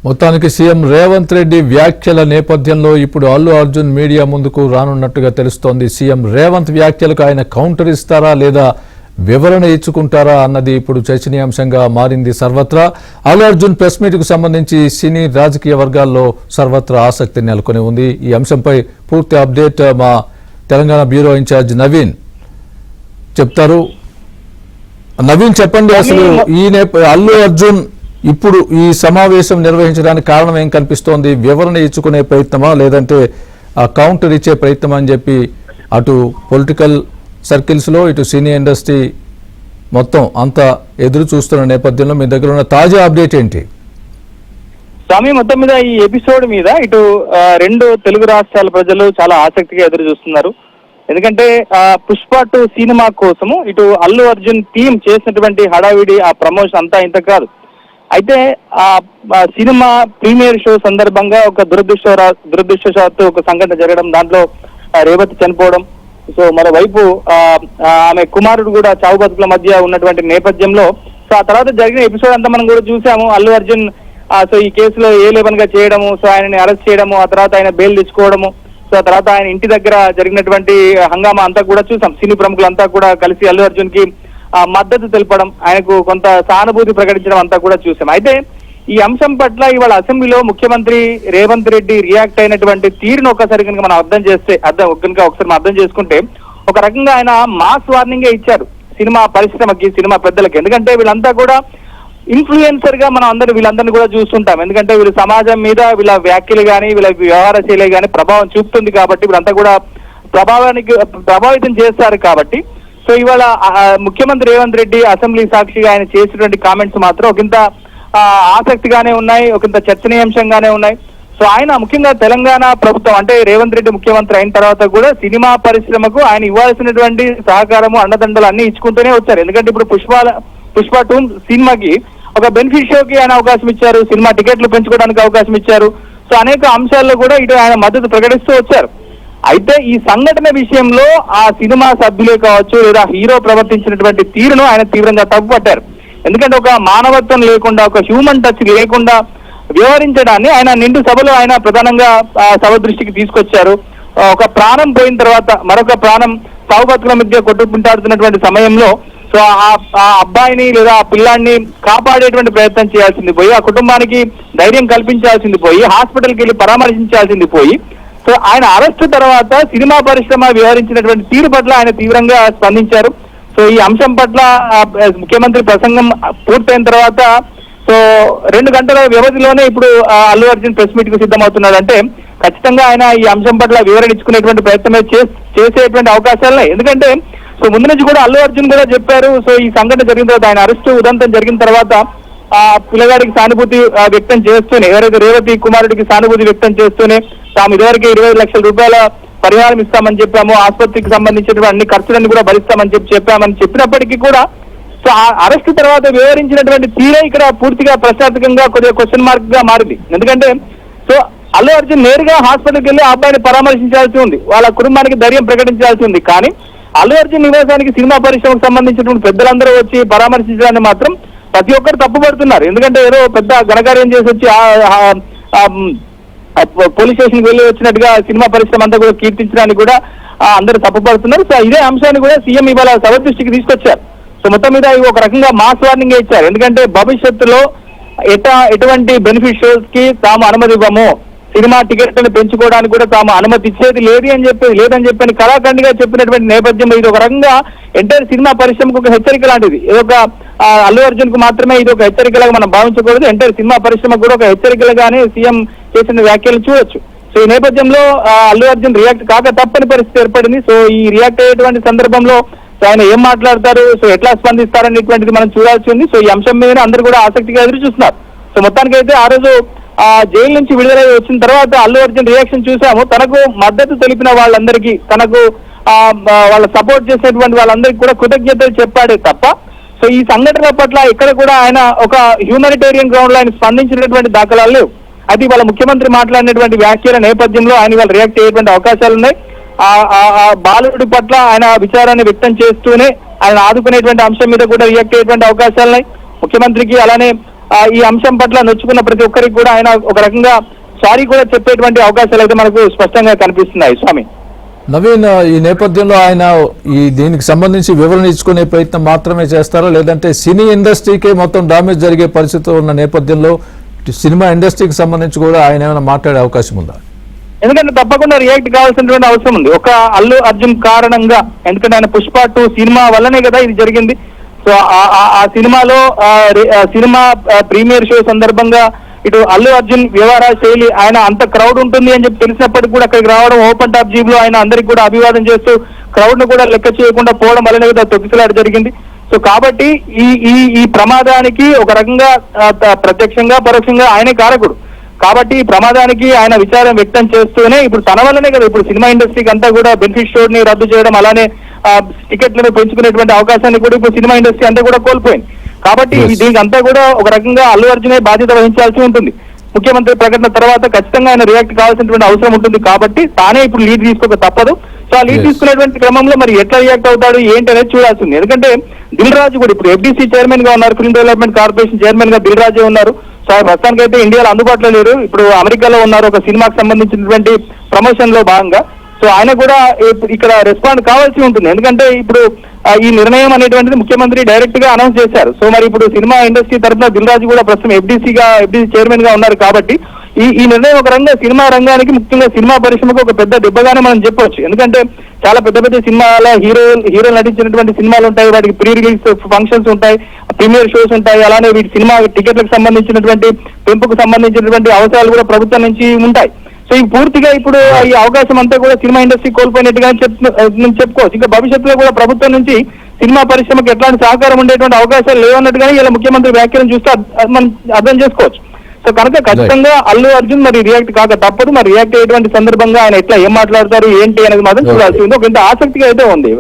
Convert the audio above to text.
మొత్తానికి సీఎం రేవంత్ రెడ్డి వ్యాఖ్యల నేపథ్యంలో ఇప్పుడు అల్లు అర్జున్ మీడియా ముందుకు రానున్నట్టుగా తెలుస్తోంది. సీఎం రేవంత్ వ్యాఖ్యలకు ఆయన కౌంటర్ ఇస్తారా లేదా వివరణ ఇచ్చుకుంటారా అన్నది ఇప్పుడు చర్చనీయాంశంగా మారింది సర్వత్రా. అల్లు అర్జున్ ప్రెస్ మీట్ కు సంబంధించి సినీ రాజకీయ వర్గాల్లో సర్వత్రా ఆసక్తి నెలకొని ఉంది. ఈ అంశంపై పూర్తి అప్డేట్ మా తెలంగాణ బ్యూరో ఇన్ఛార్జ్ నవీన్ చెప్తారు. నవీన్, చెప్పండి, అసలు ఈ అల్లు అర్జున్ ఇప్పుడు ఈ సమావేశం నిర్వహించడానికి కారణం ఏం కనిపిస్తోంది? వివరణ ఇచ్చుకునే ప్రయత్నమా లేదంటే కౌంటర్ ఇచ్చే ప్రయత్నమా అని చెప్పి అటు పొలిటికల్ సర్కిల్స్ లో ఇటు సినీ ఇండస్ట్రీ మొత్తం అంతా ఎదురు చూస్తున్న నేపథ్యంలో మీ దగ్గర ఉన్న తాజా అప్డేట్ ఏంటి? స్వామి, మొత్తం మీద ఈ ఎపిసోడ్ మీద ఇటు రెండు తెలుగు రాష్ట్రాల ప్రజలు చాలా ఆసక్తిగా ఎదురు చూస్తున్నారు. ఎందుకంటే పుష్ప 2 సినిమా కోసము ఇటు అల్లు అర్జున్ టీం చేసినటువంటి హడావిడి ఆ ప్రమోషన్ అంతా ఇంత కాదు. అయితే ఆ సినిమా ప్రీమియర్ షో సందర్భంగా ఒక దురదృష్టవశాత్తు ఒక సంఘటన జరగడం, దాంట్లో రేవతి చనిపోవడం, సో మరోవైపు ఆమె కుమారుడు కూడా చావు బతుకుల మధ్య ఉన్నటువంటి నేపథ్యంలో సో ఆ తర్వాత జరిగిన ఎపిసోడ్ అంతా మనం కూడా చూసాము. అల్లు అర్జున్ సో ఈ కేసులో A11 గా చేయడము, సో ఆయనని అరెస్ట్ చేయడము, ఆ తర్వాత ఆయన బెయిల్ తెచ్చుకోవడము, సో ఆ తర్వాత ఆయన ఇంటి దగ్గర జరిగినటువంటి హంగామా అంతా కూడా చూసాం. సినీ ప్రముఖులంతా కూడా కలిసి అల్లు అర్జున్ కి మద్దతు తెలపడం, ఆయనకు కొంత సానుభూతి ప్రకటించడం అంతా కూడా చూసాం. అయితే ఈ అంశం పట్ల ఇవాళ అసెంబ్లీలో ముఖ్యమంత్రి రేవంత్ రెడ్డి రియాక్ట్ అయినటువంటి తీరును ఒకసారి కనుక మనం ఒకసారి అర్థం చేసుకుంటే ఒక రకంగా ఆయన మాస్ వార్నింగే ఇచ్చారు సినిమా పరిశ్రమకి, సినిమా పెద్దలకి. ఎందుకంటే వీళ్ళంతా కూడా ఇన్ఫ్లుయెన్సర్ గా మనం వీళ్ళందరినీ కూడా చూస్తుంటాం. ఎందుకంటే వీళ్ళు సమాజం మీద వీళ్ళ వ్యాఖ్యలు కానీ వీళ్ళ వ్యవహార శైలి కానీ ప్రభావం చూపుతుంది కాబట్టి వీళ్ళంతా కూడా ప్రభావితం చేస్తారు కాబట్టి సో ఇవాళ ముఖ్యమంత్రి రేవంత్ రెడ్డి అసెంబ్లీ సాక్షిగా ఆయన చేసినటువంటి కామెంట్స్ మాత్రం ఒకంత ఆసక్తిగానే ఉన్నాయి, ఒకంత చర్చనీయాంశంగానే ఉన్నాయి. సో ఆయన ముఖ్యంగా తెలంగాణ ప్రభుత్వం అంటే రేవంత్ రెడ్డి ముఖ్యమంత్రి అయిన తర్వాత కూడా సినిమా పరిశ్రమకు ఆయన ఇవ్వాల్సినటువంటి సహకారము అండదండలు అన్ని ఇచ్చుకుంటూనే వచ్చారు. ఎందుకంటే ఇప్పుడు పుష్ప 2 సినిమాకి ఒక బెనిఫిట్ షోకి ఆయన అవకాశం ఇచ్చారు, సినిమా టికెట్లు పెంచుకోవడానికి అవకాశం ఇచ్చారు. సో అనేక అంశాల్లో కూడా ఇటు ఆయన మద్దతు ప్రకటిస్తూ వచ్చారు. అయితే ఈ సంఘటన విషయంలో ఆ సినిమా సభ్యులే కావచ్చు లేదా హీరో ప్రవర్తించినటువంటి తీరును ఆయన తీవ్రంగా తప్పుపట్టారు. ఎందుకంటే ఒక మానవత్వం లేకుండా, ఒక హ్యూమన్ టచ్ లేకుండా వ్యవహరించడాన్ని ఆయన నిండు సభలో ఆయన ప్రధానంగా సభ దృష్టికి తీసుకొచ్చారు. ఒక ప్రాణం పోయిన తర్వాత మరొక ప్రాణం సావు బతుకుల మధ్య కొట్టుకుంటాడుతున్నటువంటి సమయంలో సో ఆ అబ్బాయిని లేదా ఆ పిల్లాన్ని కాపాడేటువంటి ప్రయత్నం చేయాల్సింది పోయి, ఆ కుటుంబానికి ధైర్యం కల్పించాల్సింది పోయి, హాస్పిటల్కి వెళ్ళి పరామర్శించాల్సింది పోయి, సో ఆయన అరెస్టు తర్వాత సినిమా పరిశ్రమ వ్యవహరించినటువంటి తీరు పట్ల ఆయన తీవ్రంగా స్పందించారు. సో ఈ అంశం పట్ల ముఖ్యమంత్రి ప్రసంగం పూర్తయిన తర్వాత సో 2 గంటల వ్యవధిలోనే ఇప్పుడు అల్లు అర్జున్ ప్రెస్ మీట్ కు సిద్ధమవుతున్నాడు. అంటే ఖచ్చితంగా ఆయన ఈ అంశం పట్ల వివరణ ఇచ్చుకునేటువంటి ప్రయత్నమే చేసేటువంటి అవకాశాలు. ఎందుకంటే సో ముందు నుంచి కూడా అల్లు అర్జున్ కూడా చెప్పారు. సో ఈ సంఘటన జరిగిన తర్వాత ఆయన అరెస్టు ఉదంతం జరిగిన తర్వాత ఆ పిల్లగాడికి సానుభూతి వ్యక్తం చేస్తూనే, ఎవరైతే రేవతి కుమారుడికి సానుభూతి వ్యక్తం చేస్తూనే తాము ఇదివరకే 25 లక్షల రూపాయల పరిహారం ఇస్తామని చెప్పాము, ఆసుపత్రికి సంబంధించినటువంటి అన్ని ఖర్చులన్నీ కూడా భరిస్తామని చెప్పామని చెప్పినప్పటికీ కూడా సో ఆ అరెస్ట్ తర్వాత వివరించినటువంటి తీరే ఇక్కడ పూర్తిగా ప్రశ్నార్థకంగా కొద్దిగా క్వశ్చన్ మార్క్ గా మారింది. ఎందుకంటే సో అల్లు అర్జున్ నేరుగా హాస్పిటల్కి వెళ్ళి ఆ అబ్బాయిని పరామర్శించాల్సి ఉంది, వాళ్ళ కుటుంబానికి ధైర్యం ప్రకటించాల్సి ఉంది. కానీ అల్లు అర్జున్ నివాసానికి సినిమా పరిశ్రమకు సంబంధించినటువంటి పెద్దలందరూ వచ్చి పరామర్శించడాన్ని మాత్రం ప్రతి ఒక్కరు తప్పుపడుతున్నారు. ఎందుకంటే ఏదో పెద్ద ఘనకార్యం చేసి వచ్చి పోలీస్ స్టేషన్కి వెళ్ళి వచ్చినట్టుగా సినిమా పరిశ్రమ అంతా కూడా కీర్తించడానికి కూడా అందరూ తప్పుపడుతున్నారు. సో ఇదే అంశాన్ని కూడా సీఎం ఇవాళ సభ దృష్టికి తీసుకొచ్చారు. సో మొత్తం మీద ఒక రకంగా మాస్ వార్నింగ్ ఇచ్చారు. ఎందుకంటే భవిష్యత్తులో ఎటువంటి బెనిఫిట్ షోస్ కి తాము అనుమతి ఇవ్వము, సినిమా టికెట్లను పెంచుకోవడానికి కూడా తాము అనుమతి ఇచ్చేది లేదని చెప్పని కళాఖండిగా చెప్పినటువంటి నేపథ్యంలో ఇది ఒక రకంగా ఎంటైర్ సినిమా పరిశ్రమకు ఒక హెచ్చరిక లాంటిది. ఇదొక అల్లు అర్జున్ కు మాత్రమే ఇది ఒక హెచ్చరికలాగా మనం భావించకూడదు, ఎంటైర్ సినిమా పరిశ్రమకు కూడా ఒక హెచ్చరికలుగానే సీఎం చేసిన వ్యాఖ్యలు చూడొచ్చు. సో ఈ నేపథ్యంలో అల్లు అర్జున్ రియాక్ట్ కాక తప్పని పరిస్థితి ఏర్పడింది. సో ఈ రియాక్ట్ అయ్యేటువంటి సందర్భంలో సో ఆయన ఏం మాట్లాడతారు, సో ఎట్లా స్పందిస్తారనేటువంటిది మనం చూడాల్సి ఉంది. సో ఈ అంశం మీదనే అందరూ కూడా ఆసక్తిగా ఎదురు చూస్తున్నారు. సో మొత్తానికైతే ఆ రోజు జైలు నుంచి విడుదలై వచ్చిన తర్వాత అల్లు అర్జున్ రియాక్షన్ చూసాము. తనకు మద్దతు తెలిపిన వాళ్ళందరికీ, తనకు వాళ్ళ సపోర్ట్ చేసేటువంటి వాళ్ళందరికీ కూడా కృతజ్ఞతలు చెప్పాడే తప్ప సో ఈ సంఘటన పట్ల ఇక్కడ కూడా ఆయన ఒక హ్యూమానిటేరియన్ గ్రౌండ్ లో ఆయన స్పందించినటువంటి దాఖలాలు లేవు. అది వాళ్ళ ముఖ్యమంత్రి మాట్లాడినటువంటి వ్యాఖ్యల నేపథ్యంలో ఆయన వాళ్ళు రియాక్ట్ అయ్యేటువంటి అవకాశాలు ఉన్నాయి. బాలుడి పట్ల ఆయన విచారాన్ని వ్యక్తం చేస్తూనే ఆయన ఆదుకునేటువంటి అంశం మీద కూడా రియాక్ట్ అయ్యేటువంటి అవకాశాలున్నాయి. ముఖ్యమంత్రికి అలానే ఈ అంశం పట్ల నొచ్చుకున్న ప్రతి ఒక్కరికి కూడా ఆయన ఒక రకంగా సారీ కూడా చెప్పేటువంటి అవకాశాలు అయితే మనకు స్పష్టంగా కనిపిస్తున్నాయి స్వామి. నవీన్, ఈ నేపథ్యంలో ఆయన దీనికి సంబంధించి వివరణ ఇచ్చుకునే ప్రయత్నం మాత్రమే చేస్తారా, లేదంటే సినీ ఇండస్ట్రీకే మొత్తం డామేజ్ జరిగే పరిస్థితి ఉన్న నేపథ్యంలో సినిమా ఇండస్ట్రీకి సంబంధించి కూడా ఆయన ఏమైనా మాట్లాడే అవకాశం ఉందా? ఎందుకంటే తప్పకుండా రియాక్ట్ కావాల్సినటువంటి అవసరం ఉంది. ఒక అల్లు అర్జున్ కారణంగా, ఎందుకంటే ఆయన పుష్ప 2 సినిమా వల్లనే కదా ఇది జరిగింది. సో ఆ సినిమాలో సినిమా ప్రీమియర్ షో సందర్భంగా ఇటు అల్లు అర్జున్ వ్యవహార శైలి, ఆయన అంత క్రౌడ్ ఉంటుంది అని చెప్పి తెలిసినప్పటికీ కూడా అక్కడికి రావడం, ఓపెన్ టాప్ జీప్ లో ఆయన అందరికి కూడా అభివాదం చేస్తూ క్రౌడ్ ను కూడా లెక్క చేయకుండా పోవడం వల్లనే కదా తొక్కిసలాట జరిగింది. సో కాబట్టి ఈ ప్రమాదానికి ఒక రకంగా ప్రత్యక్షంగా పరోక్షంగా ఆయనే కారకుడు. కాబట్టి ఈ ప్రమాదానికి ఆయన విచారం వ్యక్తం చేస్తూనే ఇప్పుడు తన వల్లనే కదా ఇప్పుడు సినిమా ఇండస్ట్రీకి అంతా కూడా బెనిఫిట్ షోడ్ ని రద్దు చేయడం, అలానే టికెట్లను పెంచుకునేటువంటి అవకాశాన్ని కూడా ఇప్పుడు సినిమా ఇండస్ట్రీ అంతా కూడా కోల్పోయింది. కాబట్టి దీనికి అంతా కూడా ఒక రకంగా అల్లు అర్జునే బాధ్యత వహించాల్సి ఉంటుంది. ముఖ్యమంత్రి ప్రకటన తర్వాత ఖచ్చితంగా ఆయన రియాక్ట్ కావాల్సినటువంటి అవసరం ఉంటుంది. కాబట్టి తానే ఇప్పుడు లీడ్ తీసుకోక తప్పదు. సో ఆ లీడ్ తీసుకునేటువంటి క్రమంలో మరి ఎట్లా రియాక్ట్ అవుతాడు ఏంటి అనేది చూడాల్సింది. ఎందుకంటే దిల్ రాజు కూడా ఇప్పుడు FDC చైర్మన్ గా ఉన్నారు, ఫిల్మ్ డెవలప్మెంట్ కార్పొరేషన్ చైర్మన్ గా దిల్ రాజే ఉన్నారు. సో ప్రస్తుతానికి అయితే ఇండియాలో అందుబాటులో లేరు, ఇప్పుడు అమెరికాలో ఉన్నారు ఒక సినిమాకి సంబంధించినటువంటి ప్రమోషన్ లో భాగంగా. సో ఆయన కూడా ఇక్కడ రెస్పాండ్ కావాల్సి ఉంటుంది. ఎందుకంటే ఇప్పుడు ఈ నిర్ణయం అనేటువంటిది ముఖ్యమంత్రి డైరెక్ట్ గా అనౌన్స్ చేశారు. సో మరి ఇప్పుడు సినిమా ఇండస్ట్రీ తరఫున దిల్ రాజు కూడా ప్రస్తుతం FDC చైర్మన్ గా ఉన్నారు. కాబట్టి ఈ నిర్ణయం ఒక రంగం సినిమా రంగానికి, ముఖ్యంగా సినిమా పరిశ్రమకు ఒక పెద్ద దెబ్బగానే మనం చెప్పవచ్చు. ఎందుకంటే చాలా పెద్ద పెద్ద సినిమాల హీరోలు నటించినటువంటి సినిమాలు ఉంటాయి, వాటికి ప్రీ రిలీజ్ ఫంక్షన్స్ ఉంటాయి, ప్రీమియర్ షోస్ ఉంటాయి, అలానే వీటి సినిమా టికెట్లకు సంబంధించినటువంటి పెంపుకు సంబంధించినటువంటి అవసరాలు కూడా ప్రభుత్వం నుంచి ఉంటాయి. సో ఈ పూర్తిగా ఇప్పుడు ఈ అవకాశం అంతా కూడా సినిమా ఇండస్ట్రీ కోల్పోయినట్టుగా చెప్పుకోవచ్చు. ఇంకా భవిష్యత్తులో కూడా ప్రభుత్వం నుంచి సినిమా పరిశ్రమకు ఎట్లాంటి సహకారం ఉండేటువంటి అవకాశాలు లేవన్నట్టుగానే ఇలా ముఖ్యమంత్రి వ్యాఖ్యలను చూస్తే మనం అర్థం చేసుకోవచ్చు. సో కనుక ఖచ్చితంగా అల్లు అర్జున్ మరి రియాక్ట్ కాక తప్పదు. మరి రియాక్ట్ అయ్యేటువంటి సందర్భంగా ఆయన ఎట్లా ఏం మాట్లాడతారు ఏంటి అనేది మాత్రం చూడాల్సి ఉంది. ఒక ఇంత ఆసక్తిగా అయితే ఉంది.